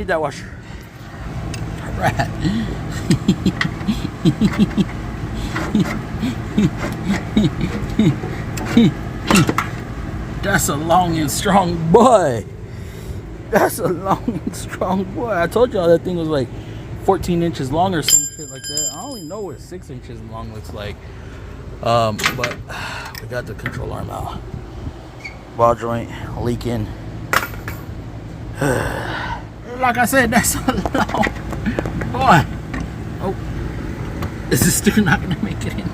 that washer. Alright. That's a long and strong boy. That's a long and strong boy. I told y'all that thing was like 14 inches long or some shit like that. I only know what 6 inches long looks like. But we got the control arm out. Ball joint leaking. Like I said, that's a long boy. Oh, is the sticker not gonna make it in?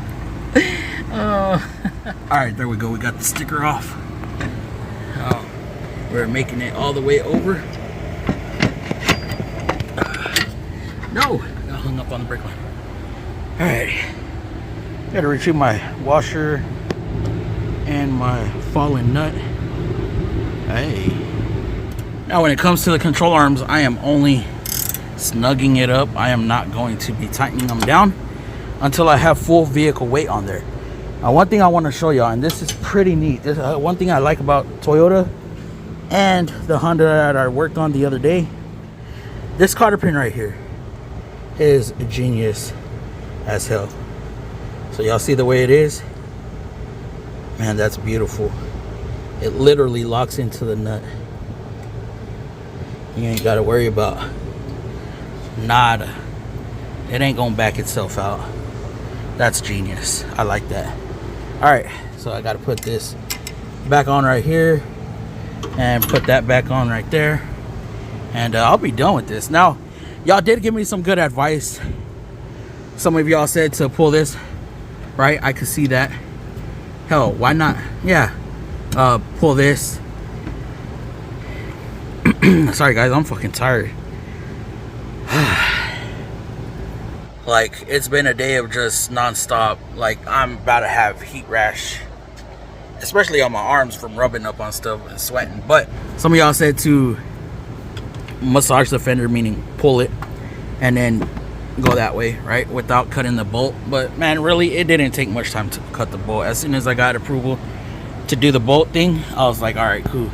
Alright, there we go. We got the sticker off. We're making it all the way over. No, I got hung up on the brake line. Alright, gotta retrieve my washer and my fallen nut. Hey. Now when it comes to the control arms, I am only snugging it up. I am not going to be tightening them down until I have full vehicle weight on there. One thing I want to show y'all, and this is pretty neat. This, one thing I like about Toyota and the Honda that I worked on the other day, this cotter pin right here is genius as hell. So y'all see the way it is? Man, that's beautiful. It literally locks into the nut. You ain't got to worry about nada. It ain't gonna back itself out. That's genius. I like that. Alright, so I got to put this back on right here and put that back on right there, and I'll be done with this. Now, y'all did give me some good advice. Some of y'all said to pull this, right? I could see that. Hell, why not? Yeah, pull this. Sorry guys, I'm fucking tired. Like, it's been a day of just non-stop. Like, I'm about to have heat rash, especially on my arms from rubbing up on stuff and sweating. But some of y'all said to massage the fender, meaning pull it and then go that way, right, without cutting the bolt. But man, really, it didn't take much time to cut the bolt. As soon as I got approval to do the bolt thing, I was like, all right, cool.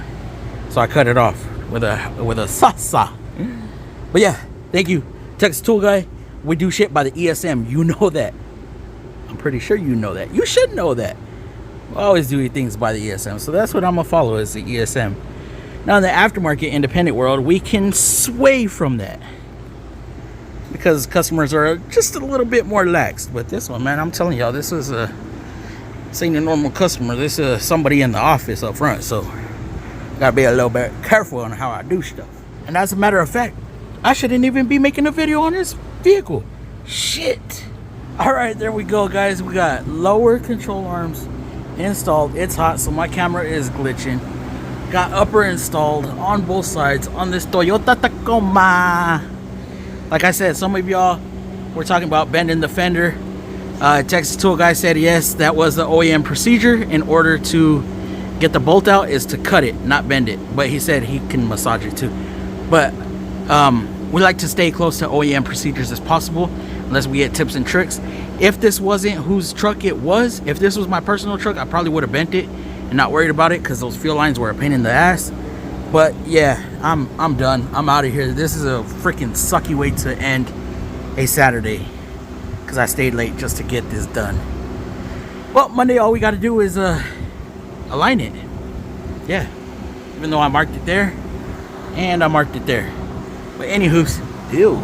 So I cut it off with a saw. But yeah, thank you, Texas Tool Guy. We do shit by the ESM. You know that. I'm pretty sure you know that. You should know that. We always do things by the ESM. So that's what I'm going to follow, is the ESM. Now in the aftermarket independent world, we can sway from that, because customers are just a little bit more lax. But this one, man, I'm telling y'all, this ain't a normal customer. This is somebody in the office up front. So gotta be a little bit careful on how I do stuff. And as a matter of fact, I shouldn't even be making a video on this vehicle. Shit. All right, there we go, guys. We got lower control arms installed. It's hot, so my camera is glitching. Got upper installed on both sides on this Toyota Tacoma. Like I said, some of y'all were talking about bending the fender. Texas Tool Guy said yes, that was the OEM procedure. In order to get the bolt out is to cut it, not bend it. But he said he can massage it too. But we like to stay close to OEM procedures as possible, unless we get tips and tricks. If this wasn't whose truck it was, if this was my personal truck, I probably would have bent it and not worried about it, because those fuel lines were a pain in the ass. But yeah, I'm done. I'm out of here. This is a freaking sucky way to end a Saturday, because I stayed late just to get this done. Well, Monday all we got to do is align it. Yeah, even though I marked it there and I marked it there. But anywho's, ew.